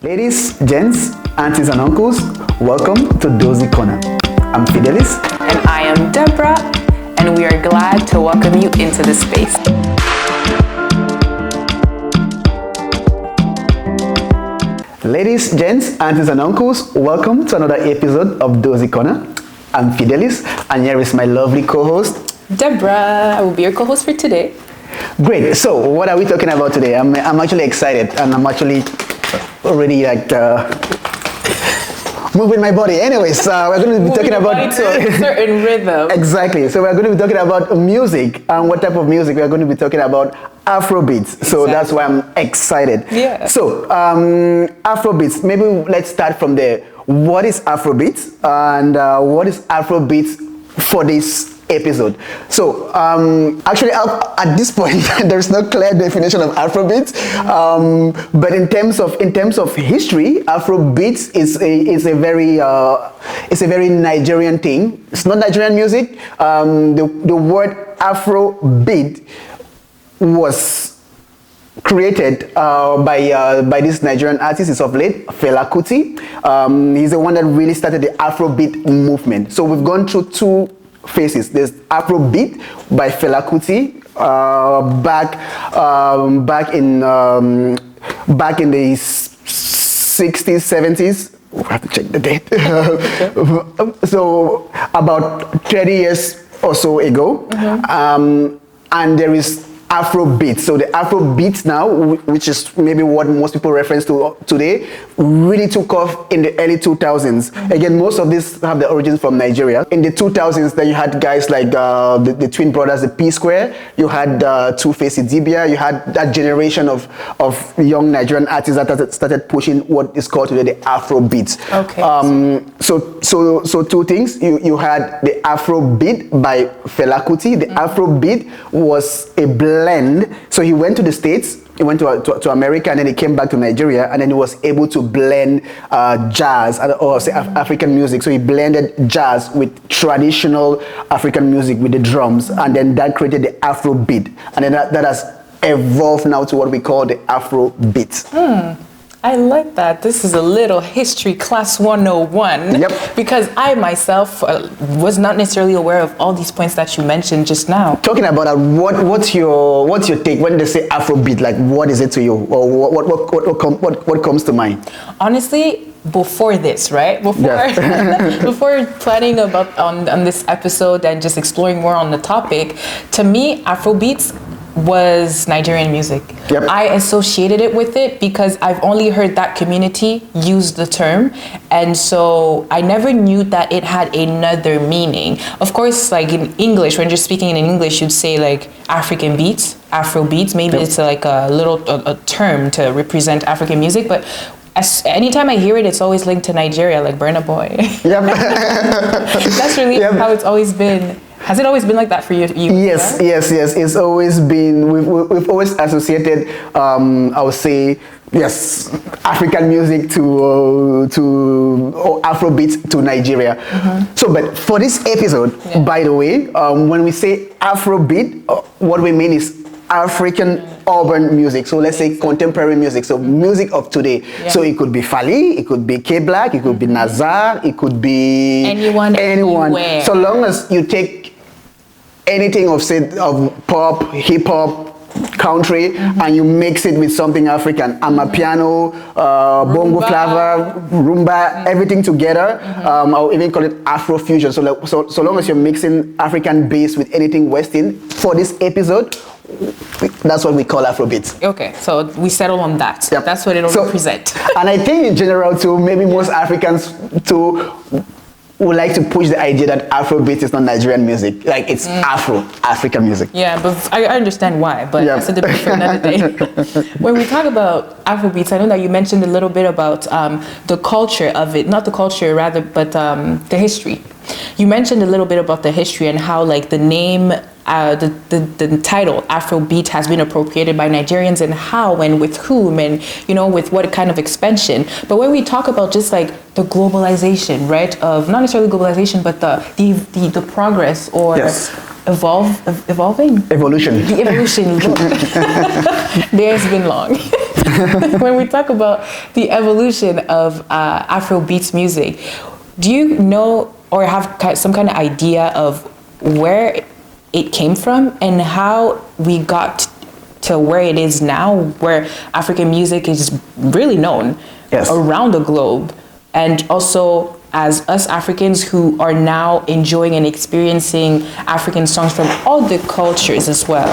Ladies, gents, aunties and uncles, welcome to Dohzy Corner. I'm Fidelis. And I am Deborah, and we are glad to welcome you into this space. Ladies, gents, aunties and uncles, welcome to another episode of Dohzy Corner. I'm Fidelis, and here is my lovely co-host, Deborah. I will be your co-host for today. Great. So, what are we talking about today? I'm actually excited, and I'm actually already moving my body. Anyways, we're going to be talking about to a certain rhythm. Exactly. So we're going to be talking about music, and what type of music we're going to be talking about. Afrobeats. So that's why I'm excited. Yeah. So Afrobeats. Maybe let's start from there. What is Afrobeats, and what is Afrobeats for this episode? So actually at this point there's no clear definition of Afrobeats, but in terms of history, Afrobeats is a very Nigerian thing. It's not Nigerian music. The word Afrobeat was created by this Nigerian artist. Is of late Fela Kuti. He's the one that really started the Afrobeat movement. So we've gone through two phases. There's Afrobeat by Fela Kuti back in the 60s, 70s. We have to check the date. So about 30 years or so ago. And there is Afrobeat. So the Afrobeat now, which is maybe what most people reference to today, really took off in the early 2000s. Again, most of this have the origins from Nigeria. In the 2000s, then you had guys like the twin brothers, the PSquare. You had Two-Face Idibia. You had that generation of young Nigerian artists that started pushing what is called today the Afrobeat. Okay. So two things. You had the Afrobeat by Fela Kuti. The Afrobeat was a blend. So he went to the States, he went to America, and then he came back to Nigeria, and then he was able to blend jazz or say African music. So he blended jazz with traditional African music with the drums, and then that created the Afrobeat, and then that has evolved now to what we call the Afrobeat. I like that. This is a little history class 101. Yep. Because I myself was not necessarily aware of all these points that you mentioned just now. Talking about that, what's your take when they say Afrobeat? Like, what is it to you, or what comes to mind? Honestly, before this, right? Before planning about on this episode and just exploring more on the topic, to me, Afrobeats was Nigerian music. Yep. I associated it with it because I've only heard that community use the term, and so I never knew that it had another meaning. Of course, like in English, when you're speaking in English, you'd say like African beats, Afro beats. Maybe it's like a term to represent African music, but anytime I hear it, it's always linked to Nigeria, like Burna Boy. Yep. That's really how it's always been. Has it always been like that for you? Yes. It's always been. We've always associated. I would say yes, African music to or Afrobeat to Nigeria. So, but for this episode, by the way, when we say Afrobeat, what we mean is African urban music. So let's say contemporary music. So music of today. Yeah. So it could be Fally, it could be Keblack, it could be Nazar, it could be anyone. Anywhere. So long as you take anything of pop, hip hop, country, and you mix it with something African, amapiano, bongo flava, rumba, everything together. I'll even call it Afrofusion. So long as you're mixing African bass with anything Western, for this episode, that's what we call Afrobeats. Okay, so we settle on that. Yep. That's what it'll represent. And I think in general too, maybe most Africans too would like to push the idea that Afrobeat is not Nigerian music. Like it's African music. Yeah, but I understand why, but that's a debate for another day. When we talk about Afrobeats, I know that you mentioned a little bit about the culture of it, not the culture rather, but the history. You mentioned a little bit about the history and how like the name, the title Afrobeat has been appropriated by Nigerians, and how and with whom, and with what kind of expansion. But when we talk about just like the globalization, right, of not necessarily globalization, but the progress or evolution. The evolution. Day has been long. when we talk about the evolution of Afrobeats music, do you know or have some kind of idea of where it came from and how we got to where it is now, where African music is really known around the globe, and also as us Africans who are now enjoying and experiencing African songs from all the cultures as well?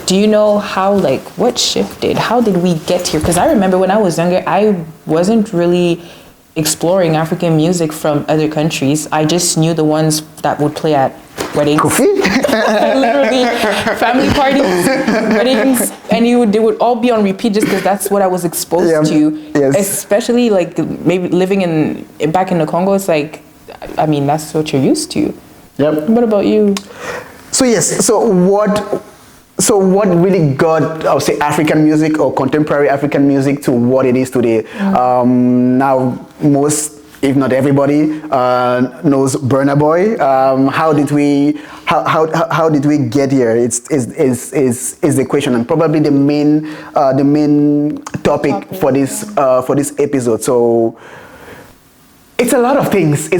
Do you know how, like, what shifted? How did we get here? Because I remember when I was younger, I wasn't really exploring African music from other countries. I just knew the ones that would play at weddings. Koffi? Literally, family parties, weddings, and they would all be on repeat just because that's what I was exposed to. Yes. Especially like maybe living back in the Congo, it's like, I mean, that's what you're used to. Yep. What about you? So yes, so what really got, I would say, African music or contemporary African music to what it is today? Now, most, if not everybody, knows Burna Boy. How did we get here? Is the question, and probably the main topic for this episode. So. It's a lot of things.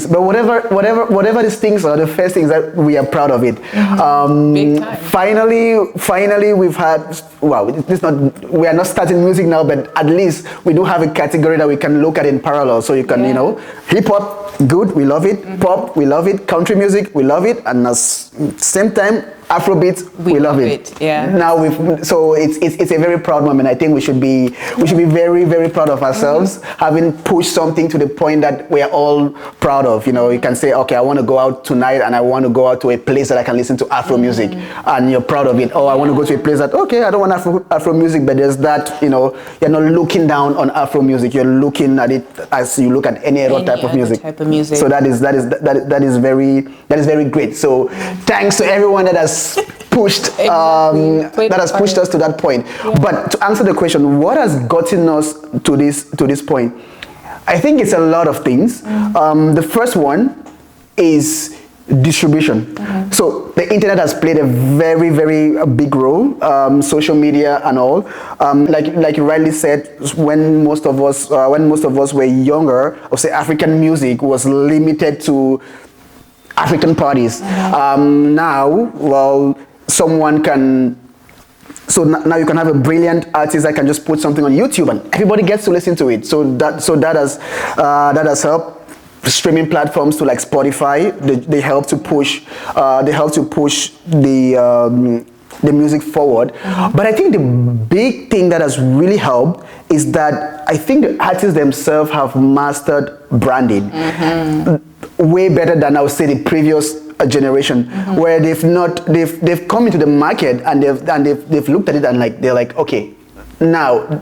But whatever these things are, the first things that we are proud of it. Big time. Finally, we've had. Well, we are not starting music now, but at least we do have a category that we can look at in parallel. So you can, hip hop, good, we love it. Pop, we love it. Country music, we love it. And at the same time, Afrobeats, we love it. Yeah. Now it's a very proud moment. I think we should be very, very proud of ourselves, having pushed something to the point that we are all proud of. You can say, okay, I want to go out tonight and I want to go out to a place that I can listen to Afro music, and you're proud of it. Oh, I want to go to a place that, okay, I don't want Afro music, but there's that. You're not looking down on Afro music. You're looking at it as you look at any other type of music. So that is very great. So thanks to everyone that has pushed us to that point. But to answer the question, what has gotten us to this point? I think it's a lot of things. The first one is distribution. So the internet has played a very, very big role. Social media and all. Like you rightly said, when most of us were younger, I would say African music was limited to African parties. Now, well, someone can. So now you can have a brilliant artist that can just put something on YouTube and everybody gets to listen to it. So that has helped. Streaming platforms to like Spotify, they help to push the music forward. But I think the big thing that has really helped is that I think the artists themselves have mastered branding way better than I would say the previous generation, where they've come into the market and they've looked at it and they're like, okay, now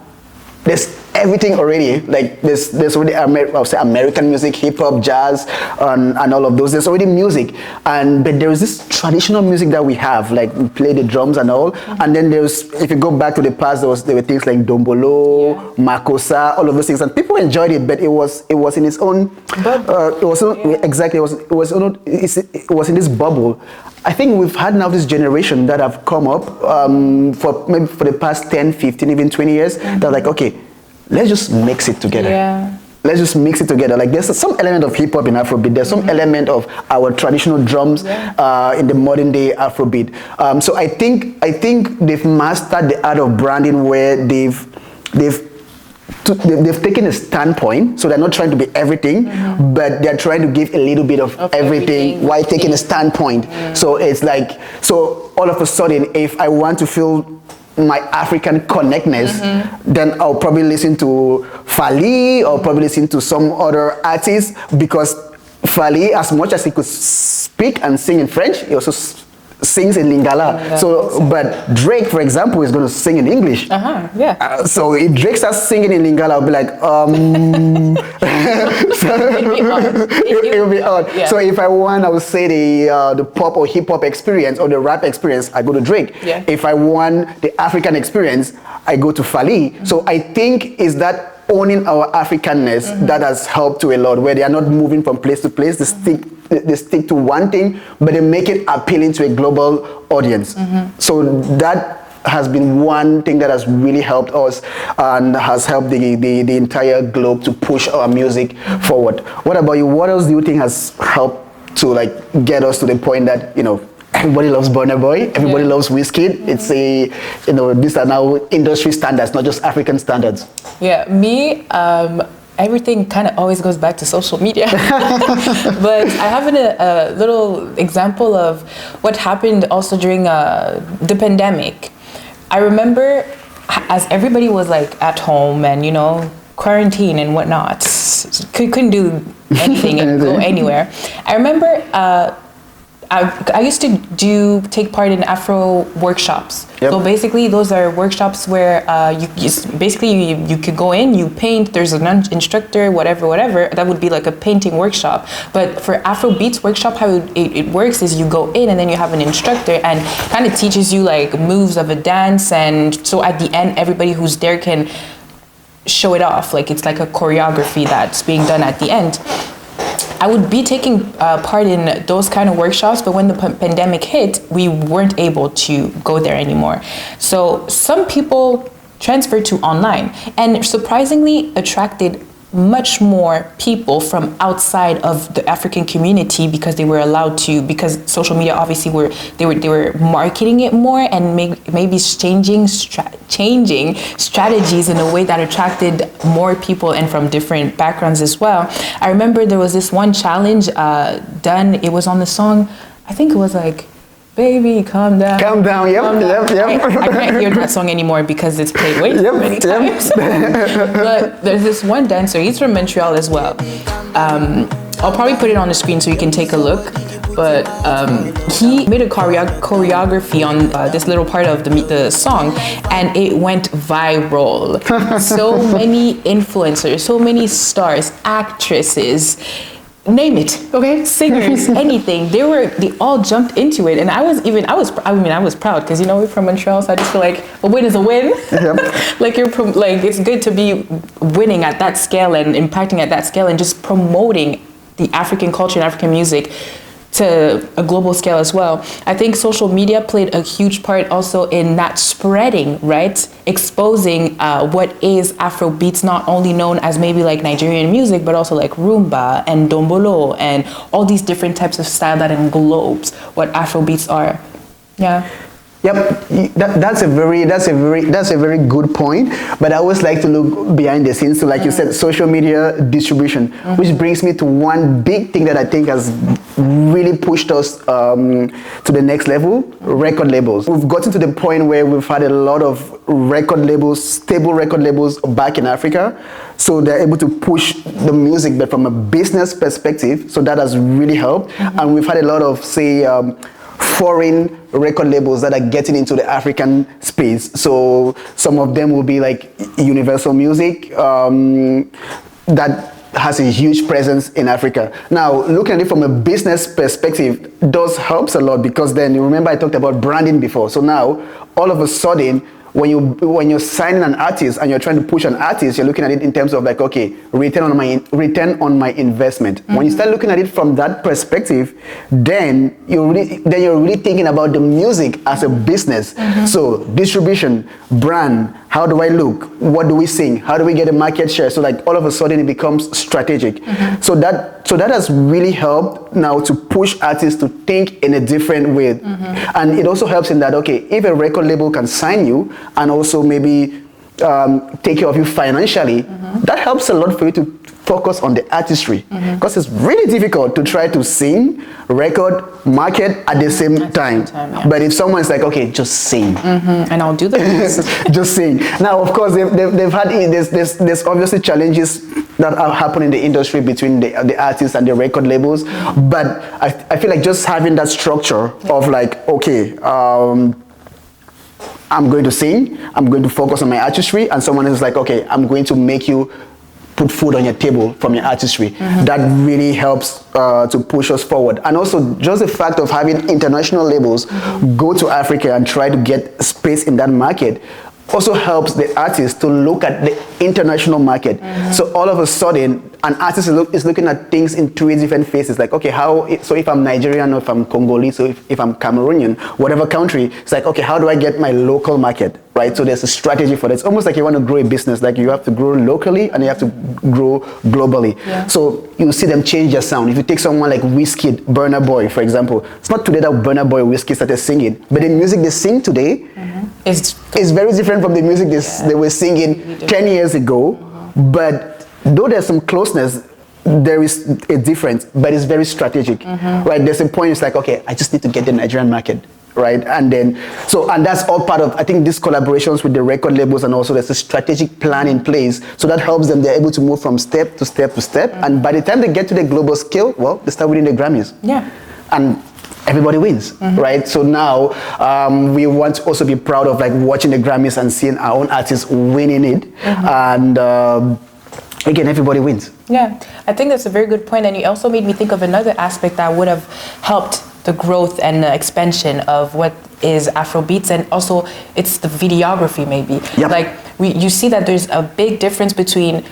there's everything already. Like there's already American music, hip hop, jazz, and all of those. There's already music, but there is this traditional music that we have, like we play the drums and all. And then if you go back to the past, there were things like Dombolo, Makossa, all of those things, and people enjoyed it. But it was in its own. It was in this bubble. I think we've had now this generation that have come up for the past 10, 15, even 20 years. They're like, okay, let's just mix it together. Yeah. Let's just mix it together. Like there's some element of hip hop in Afrobeat. There's some element of our traditional drums in the modern day Afrobeat. So I think they've mastered the art of branding, where they've taken a standpoint. So they're not trying to be everything, but they're trying to give a little bit of everything while taking a standpoint. So it's like, so all of a sudden, if I want to feel my African connectedness, then I'll probably listen to Fally or probably listen to some other artist, because Fally, as much as he could speak and sing in French, he also sings in Lingala. But Drake, for example, is going to sing in English. So if Drake starts singing in Lingala, I'll be like, it'll be odd. Yeah. So if I want, I would say the pop or hip hop experience or the rap experience, I go to Drake. Yeah. If I want the African experience, I go to Fally. So I think is that owning our Africanness that has helped to a lot, where they are not moving from place to place. They stick to one thing, but they make it appealing to a global audience. So that has been one thing that has really helped us and has helped the entire globe to push our music forward. What about you? What else do you think has helped to like get us to the point that, you know, everybody loves Burna Boy, everybody loves Wizkid? It's a, you know, these are now industry standards, not just African standards. Yeah, me, everything kind of always goes back to social media. But I have a little example of what happened also during the pandemic. I remember as everybody was like at home and, you know, quarantine and whatnot, couldn't do anything and go anywhere. I remember I used to take part in Afro workshops. Yep. So basically, those are workshops where you could go in, you paint. There's an instructor, whatever. That would be like a painting workshop. But for Afrobeats workshop, how it works is you go in and then you have an instructor and kind of teaches you like moves of a dance, and so at the end, everybody who's there can show it off. Like it's like a choreography that's being done at the end. I would be taking part in those kind of workshops, but when the pandemic hit, we weren't able to go there anymore. So some people transferred to online and surprisingly attracted much more people from outside of the African community because they were allowed to, because social media obviously they were marketing it more and maybe changing strategies in a way that attracted more people and from different backgrounds as well. I remember there was this one challenge done. It was on the song, I think it was like, baby, calm down. Calm down, yep. I can't hear that song anymore because it's played way too many times. But there's this one dancer, he's from Montreal as well. I'll probably put it on the screen so you can take a look. But he made a choreography on this little part of the song, and it went viral. So many influencers, so many stars, actresses, name it, okay, singers, anything. They all jumped into it, and I was proud because, you know, we're from Montreal, so I just feel like a win is a win. Yep. like it's good to be winning at that scale and impacting at that scale and just promoting the African culture and African music to a global scale as well. I think social media played a huge part also in that spreading, right? Exposing what is Afrobeats, not only known as maybe like Nigerian music, but also like rumba and dombolo and all these different types of style that englobes what Afrobeats are. Yeah. Yep, that's a very good point. But I always like to look behind the scenes. So, like you said, social media distribution, which brings me to one big thing that I think has really pushed us to the next level: record labels. We've gotten to the point where we've had a lot of record labels, stable record labels back in Africa. So they're able to push the music, but from a business perspective. So that has really helped. And we've had a lot of, say, foreign record labels that are getting into the African space. So some of them will be like Universal Music, that has a huge presence in Africa. Now, looking at it from a business perspective does helps a lot, because then you remember I talked about branding before. So now, all of a sudden, when you're signing an artist and you're trying to push an artist, you're looking at it in terms of like, okay, return on my investment. When you start looking at it from that perspective, then you're really thinking about the music as a business. So distribution, brand, how do I look? What do we sing? How do we get a market share? So like all of a sudden it becomes strategic. So that has really helped now to push artists to think in a different way. And it also helps in that, okay, if a record label can sign you and also maybe take care of you financially, that helps a lot for you to focus on the artistry, because it's really difficult to try to sing, record, market at the same time. Yeah. But if someone's like, okay, just sing, and I'll do the rest. just sing. Now, of course, they've had there's obviously challenges that are happening in the industry between the artists and the record labels, but I feel like just having that structure of like, okay, I'm going to sing, I'm going to focus on my artistry, and someone is like, okay, I'm going to make you put food on your table from your artistry. That really helps to push us forward. And also just the fact of having international labels go to Africa and try to get space in that market also helps the artist to look at the international market. So all of a sudden, an artist is looking at things in three different phases. Like, okay, so if I'm Nigerian or if I'm Congolese, so if I'm Cameroonian, whatever country, it's like, okay, how do I get my local market, right? So there's a strategy for that. It's almost like you want to grow a business, like you have to grow locally and you have to grow globally. Yeah. So you see them change their sound. If you take someone like Wizkid, Burna Boy, for example, it's not today that Burna Boy or Wizkid started singing, but the music they sing today is very different from the music they were singing 10 years ago. But though there's some closeness, there is a difference, but it's very strategic, right? There's a point, it's like, okay, I just need to get the Nigerian market, right? And then, and that's all part of, I think, these collaborations with the record labels, and also there's a strategic plan in place, so that helps them, they're able to move from step to step to step, and by the time they get to the global scale, well, they start winning the Grammys. Yeah. And everybody wins, right? So now we want to also be proud of like watching the Grammys and seeing our own artists winning it, and again, everybody wins. Yeah, I think that's a very good point, and you also made me think of another aspect that would have helped the growth and the expansion of what is Afrobeats, and also it's the videography maybe. Yep. Like you see that there's a big difference between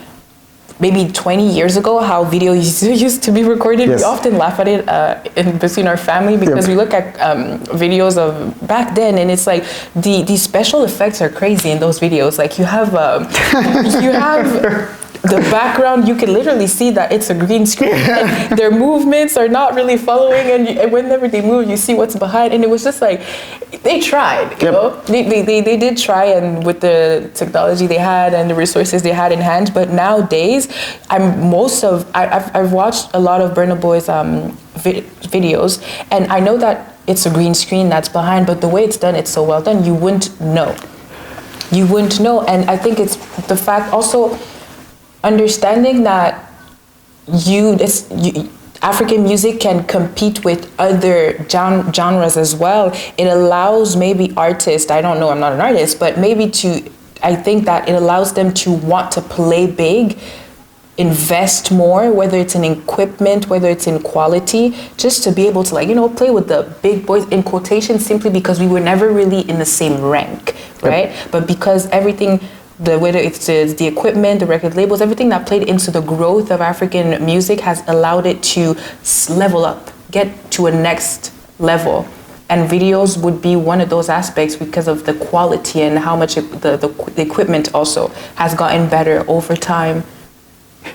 maybe 20 years ago, how video used to be recorded. Yes. We often laugh at it in between our family, because we look at videos of back then, and it's like the special effects are crazy in those videos. Like you have the background, you can literally see that it's a green screen. And their movements are not really following, and whenever they move, you see what's behind. And it was just like, they tried, you know? They did try, and with the technology they had and the resources they had in hand. But nowadays, I've watched a lot of Burna Boy's videos, and I know that it's a green screen that's behind, but the way it's done, it's so well done, you wouldn't know. You wouldn't know. And I think it's the fact also, understanding that African music can compete with other genres as well. It allows maybe artists, I don't know, I'm not an artist, but maybe I think that it allows them to want to play big, invest more, whether it's in equipment, whether it's in quality, just to be able to, like, you know, play with the big boys, in quotation, simply because we were never really in the same rank, right? Yep. But because everything, whether it's the equipment, the record labels, everything that played into the growth of African music has allowed it to level up, get to a next level. And videos would be one of those aspects, because of the quality and how much the equipment also has gotten better over time.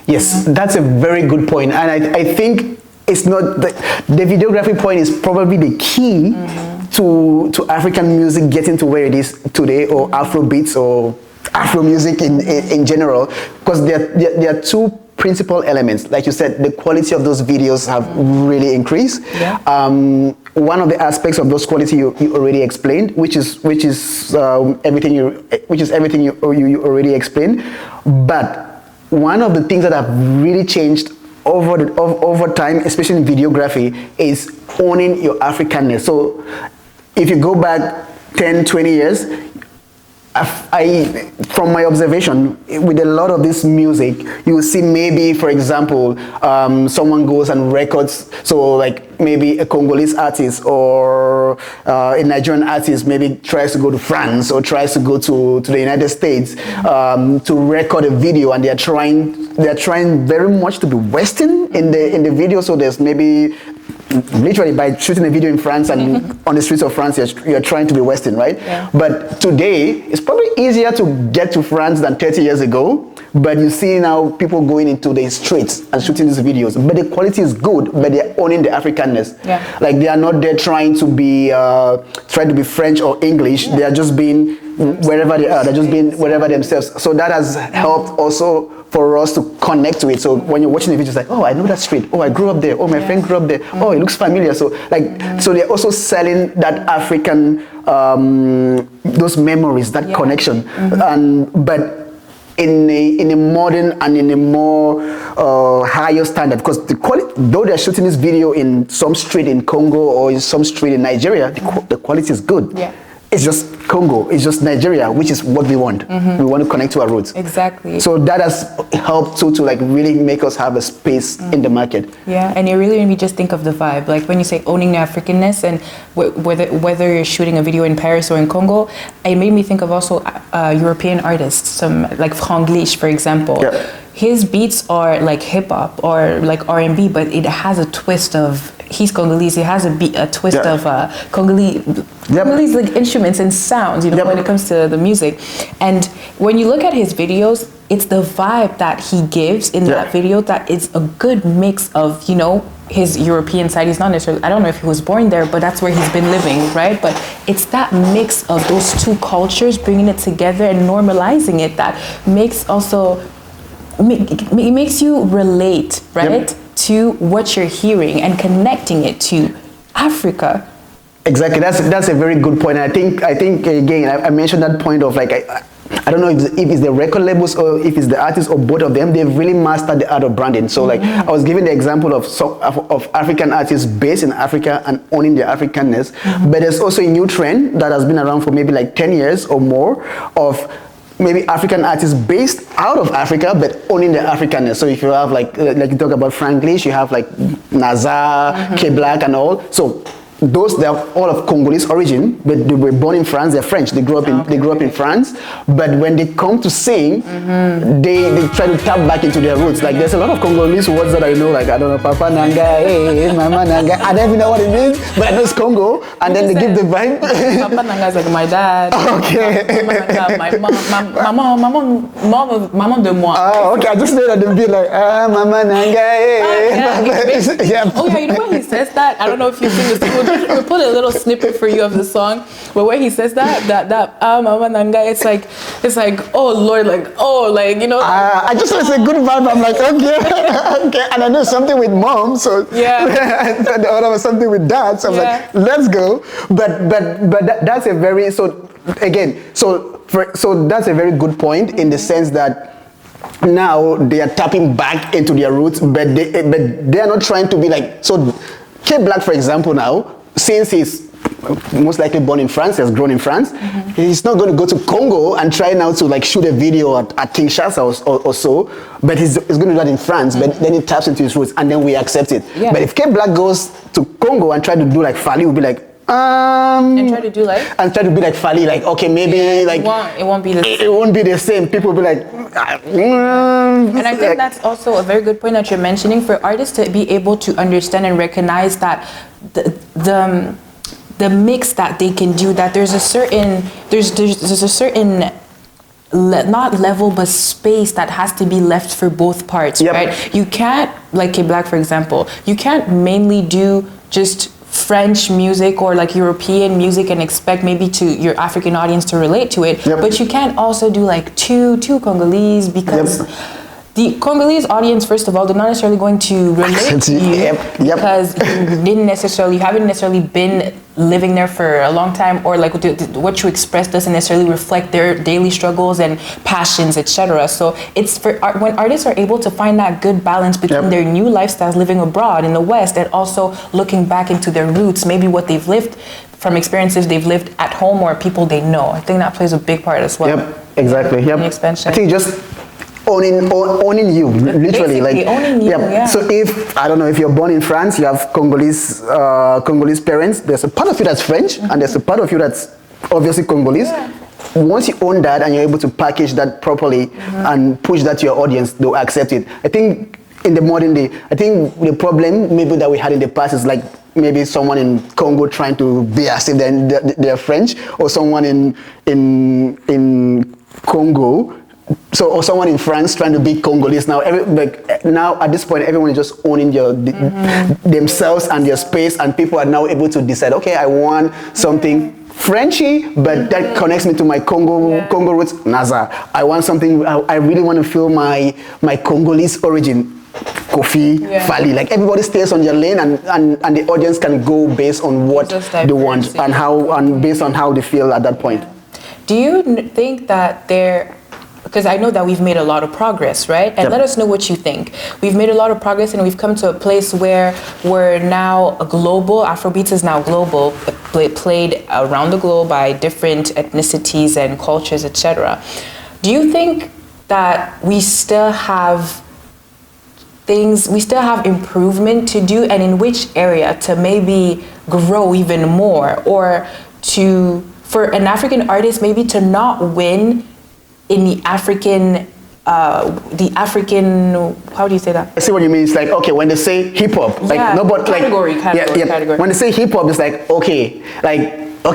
Yes, that's a very good point. And I think it's not, the videography point is probably the key to African music getting to where it is today, or Afrobeats, or Afro music in general, because there are two principal elements. Like you said, the quality of those videos have really increased. Yeah. One of the aspects of those quality you already explained, which is everything you already explained. But one of the things that have really changed over time, especially in videography, is owning your Africanness. So if you go back 10, 20 years, from my observation, with a lot of this music, you will see maybe, for example, someone goes and records, so like maybe a Congolese artist or a Nigerian artist maybe tries to go to France or tries to go to the United States to record a video, and they're trying very much to be Western in the video. So there's maybe, literally by shooting a video in France and on the streets of France, you're trying to be Western, right? Yeah. But today, it's probably easier to get to France than 30 years ago. But you see now people going into the streets and shooting these videos. But the quality is good, but they're owning the Africanness. Yeah. Like, they are not there trying to be French or English. Yeah. They are just being wherever they are. They're just being wherever themselves. So that has helped also for us to connect to it. So when you're watching the video, it's like, oh, I know that street. Oh, I grew up there. Oh, my friend grew up there. Oh, it looks familiar. So so they're also selling that African, those memories, that connection. But in a modern and in a more higher standard, because the quality, though they're shooting this video in some street in Congo or in some street in Nigeria, the quality is good. Yeah. It's just Congo. It's just Nigeria, which is what we want. We want to connect to our roots. Exactly. So that has helped to like really make us have a space in the market. Yeah, and it really made me just think of the vibe. Like when you say owning the Africanness, and whether you're shooting a video in Paris or in Congo, it made me think of also European artists, some like Franglish, for example. Yeah. His beats are like hip hop or like R&B, but it has a twist of, he's Congolese, he has a twist of Congolese like instruments and sounds, you know, when it comes to the music. And when you look at his videos, it's the vibe that he gives in that video that is a good mix of, you know, his European side. He's not necessarily, I don't know if he was born there, but that's where he's been living, right? But it's that mix of those two cultures, bringing it together and normalizing it, that makes also, it makes you relate, right? To what you're hearing and connecting it to Africa. Exactly, that's a very good point. And I think again, I mentioned that point of like, I don't know if it's the record labels or if it's the artists or both of them. They've really mastered the art of branding. So like I was giving the example of African artists based in Africa and owning their Africanness. But there's also a new trend that has been around for maybe like 10 years or more of maybe African artists based out of Africa but owning their Africanness. So if you have like you talk about Franglish, you have like Nazar, Keblack and all. So those, they are all of Congolese origin, but they were born in France. They're French. They grew up in France. But when they come to sing, they try to tap back into their roots. Like there's a lot of Congolese words that I know, like I don't know, Papa Nanga, hey, Mama Nanga. I don't even know what it means, but I know it's Congo. And then they give the vibe. Papa Nanga is like my dad. Okay. Maman de moi. Oh, okay. I just know that they'll be like, Mama Nanga, hey. Oh yeah, you know when he says that? I don't know if you've seen this. We'll put a little snippet for you of the song, but when he says that Mama Nanga, it's like oh Lord, like you know. I just want to say good vibe. I'm like okay, and I know something with mom, so the other was something with dad, so I'm like let's go. But that's a very so that's a very good point in the sense that now they are tapping back into their roots, but they are not trying to be like so. Keblack, for example, now, since he's most likely born in France, he has grown in France, he's not going to go to Congo and try now to like shoot a video at Kinshasa or so, but he's going to do that in France, but then he taps into his roots and then we accept it. Yeah. But if Keblack goes to Congo and try to do like Fally, we'll be like, and try to do like? And try to be like Fally, like, okay, maybe like... It won't be the same. It won't be the same. People will be like... And I think that's also a very good point that you're mentioning, for artists to be able to understand and recognize that the mix that they can do, that there's a certain... There's a certain... not level but space that has to be left for both parts, right? You can't, like Keblack for example, you can't mainly do just French music or like European music and expect maybe to your African audience to relate to it, but you can't also do like two Congolese, because the Congolese audience, first of all, they're not necessarily going to relate to you because you haven't necessarily been living there for a long time, or like what you express doesn't necessarily reflect their daily struggles and passions, etc. So it's for when artists are able to find that good balance between their new lifestyles living abroad in the West and also looking back into their roots, maybe what they've lived from experiences they've lived at home or people they know. I think that plays a big part as well. Exactly. The expansion. I think just owning you, literally. Basically, like owning you, So if I don't know, if you're born in France, you have Congolese parents, there's a part of you that's French and there's a part of you that's obviously Congolese. Once you own that and you're able to package that properly and push that to your audience, they'll accept it. I think in the modern day, I think the problem maybe that we had in the past is like maybe someone in Congo trying to be as if they're French, or someone in Congo, or someone in France trying to be Congolese. Now, now at this point, everyone is just owning themselves and their space, and people are now able to decide, okay, I want something Frenchy, but that connects me to my Congo roots. Nazar. I want something. I really want to feel my Congolese origin. Koffi, Fally, like everybody stays on their lane, and the audience can go based on what they want and based on how they feel at that point. Do you think that because I know that we've made a lot of progress, right? And let us know what you think. We've made a lot of progress and we've come to a place where we're now global. Afrobeats is now global. played around the globe by different ethnicities and cultures, etc. Do you think that we still have improvement to do, and in which area to maybe grow even more, or for an African artist maybe to not win in the African, how do you say that? I see what you mean. It's like, okay, when they say hip hop, like category. When they say hip hop, it's like, okay,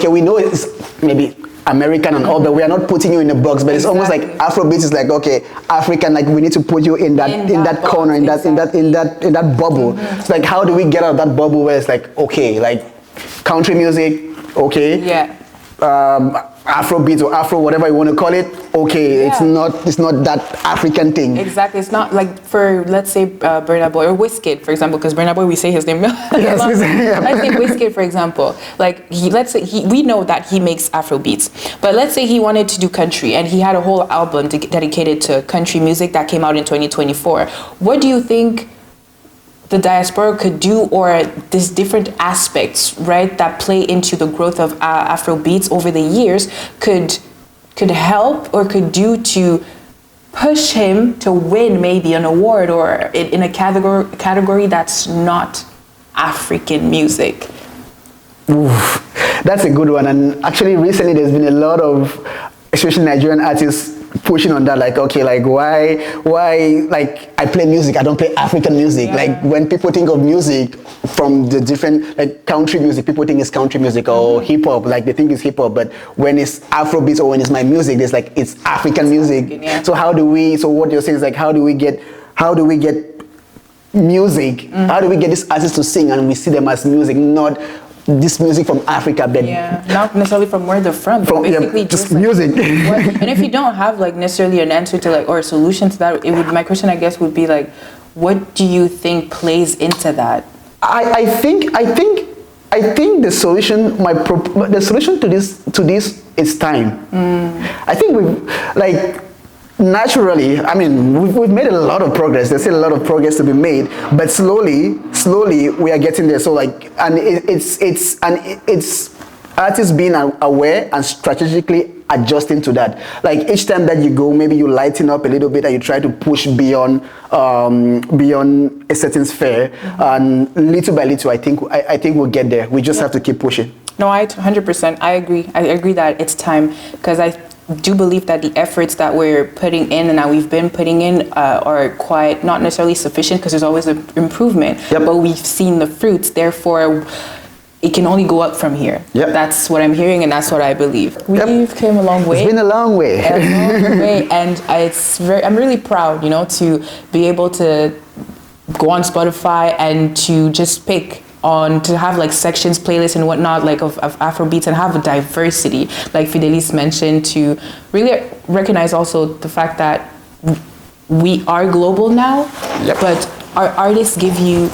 we know it's maybe American and all, but we are not putting you in a box. But it's almost like Afrobeats is like, okay, African, like we need to put you in that corner, in that bubble. It's like, how do we get out of that bubble where it's like, okay, like country music, okay, Afrobeats or Afro, whatever you want to call it, okay, it's not that African thing. Exactly, it's not like for, let's say, Burna Boy or Wizkid, for example, because Burna Boy, we say his name. Yes, let's say Wizkid, for example, like we know that he makes Afrobeats, but let's say he wanted to do country and he had a whole album dedicated to country music that came out in 2024. What do you think the diaspora could do, or these different aspects, right, that play into the growth of Afrobeats over the years could help or could do to push him to win maybe an award or in a category that's not African music? Oof, that's a good one. And actually recently there's been a lot of, especially Nigerian artists, pushing on that, like, okay, like why like I play music, I don't play African music. Like when people think of music from the different, like country music, people think it's country music or hip hop, like they think it's hip hop, but when it's Afrobeats or when it's my music, there's like, it's African music. So so what you're saying is like, how do we get music, how do we get these artists to sing and we see them as music, not this music from Africa, but not necessarily from where they're from basically just music. And if you don't have like necessarily an answer to like, or a solution to that, my question I guess would be like, what do you think plays into that? I think the solution to this is time. I think naturally, I mean, we've made a lot of progress. There's still a lot of progress to be made, but slowly we are getting there. So like, and it's artists being aware and strategically adjusting to that. Like each time that you go, maybe you lighten up a little bit and you try to push beyond a certain sphere, and little by little, I think we'll get there. We just have to keep pushing. No, 100%. I agree. I agree that it's time, because I do believe that the efforts that we're putting in and that we've been putting in are quite not necessarily sufficient, because there's always an improvement. But we've seen the fruits, therefore it can only go up from here. That's what I'm hearing, and that's what I believe. We've came a long way. It's been a long way. And I'm really proud, to be able to go on Spotify and to just pick to have like sections, playlists and whatnot, like of Afrobeats, and have a diversity, like Fidelis mentioned, to really recognize also the fact that we are global now, but our artists give you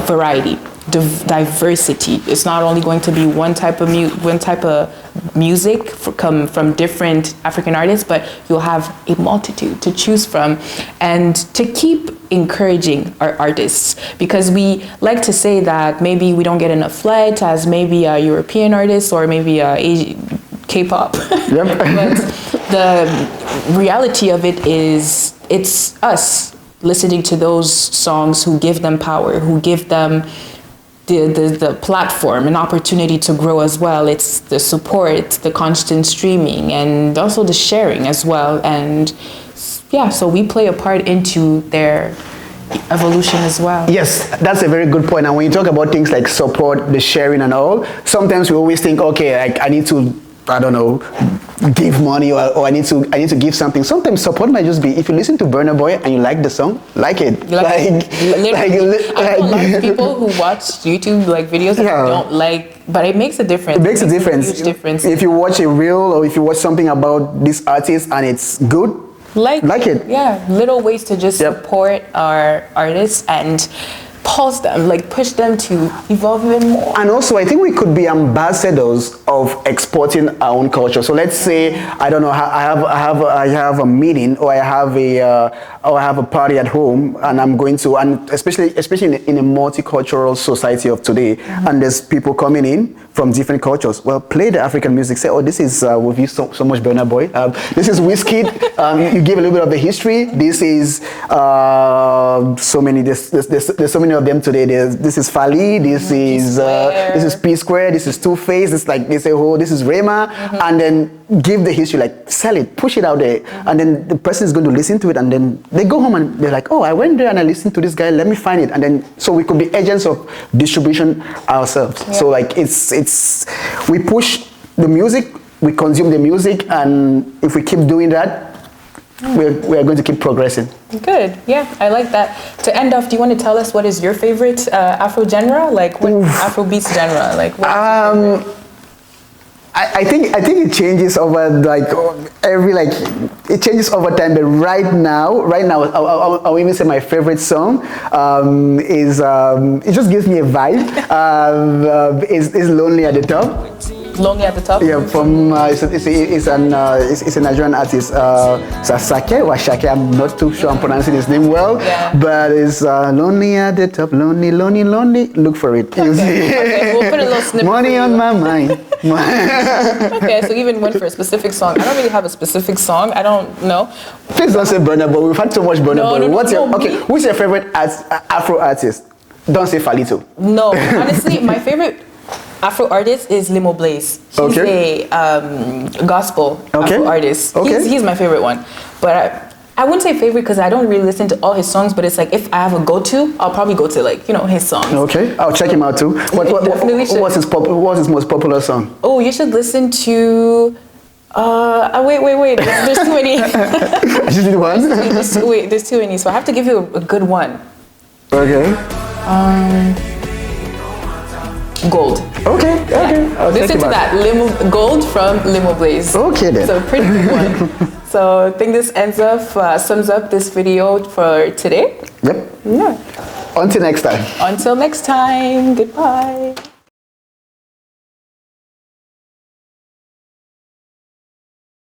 variety, diversity. It's not only going to be one type of music from different African artists, but you'll have a multitude to choose from, and to keep encouraging our artists, because we like to say that maybe we don't get enough light as maybe a European artist or maybe K-pop. But the reality of it is, it's us listening to those songs who give them power, who give them the platform, an opportunity to grow as well. It's the support, the constant streaming, and also the sharing as well. And so we play a part into their evolution as well. Yes, that's a very good point. And when you talk about things like support, the sharing and all, sometimes we always think, okay, like I need to, I don't know, give money or I need to give something. Sometimes support might just be, if you listen to Burna Boy and you like the song, like it. I know a lot of people who watch YouTube videos don't like, but it makes a difference. It makes a difference. A huge difference. If you watch a reel or if you watch something about this artist and it's good, like it. Yeah, little ways to just support our artists and pulse them, push them to evolve even more. And also, I think we could be ambassadors of exporting our own culture. So let's say, I don't know, I have a meeting, or I have a party at home, and I'm going to, and especially in a multicultural society of today, and there's people coming in from different cultures. Well, play the African music. Say, oh, this is we've used so much Burna Boy. This is Wizkid. You give a little bit of the history. This is so many. There's so many of them today. This is Fally. This is PSquare. This is Two-Face. It's like they say, oh, this is Rema, and then give the history, like sell it, push it out there, and then the person is going to listen to it, and then they go home and they're like, oh, I went there and I listened to this guy. Let me find it, and then so we could be agents of distribution ourselves. Yeah. So like it's we push the music, we consume the music, and if we keep doing that, we are going to keep progressing. Good. Yeah, I like that. To end off, do you want to tell us what is your favorite Afro genre? Like what Afrobeats genre? Like what is your favorite? I think it changes over like it changes over time. But right now, I'll even say my favorite song is it just gives me a vibe. Is Lonely at the Top. Lonely at the Top? Yeah, from it's a Nigerian artist, Washake. I'm not too sure I'm pronouncing his name well, but it's Lonely at the Top, lonely, lonely, lonely. Look for it. Okay, we'll put a little snippet. Money on my mind. Okay, so even went for a specific song. I don't really have a specific song. I don't know. Please don't say Burna Boy. We've had so much Burna Boy. Who's your favorite Afro artist? Don't say Fally too. No, honestly, my favorite Afro artist is Limo Blaze. He's a gospel Afro artist. He's my favorite one. But I wouldn't say favorite because I don't really listen to all his songs, but it's like if I have a go-to, I'll probably go to like, his songs. Okay, I'll check him out too. What's his most popular song? Oh, you should listen to... wait. There's too many. I just did one? There's too many. So I have to give you a good one. Okay. Gold. Okay. Listen to that. Gold from Limo Blaze. Okay then. So pretty good one. So I think this sums up this video for today. Yep. Yeah. Until next time. Until next time. Goodbye.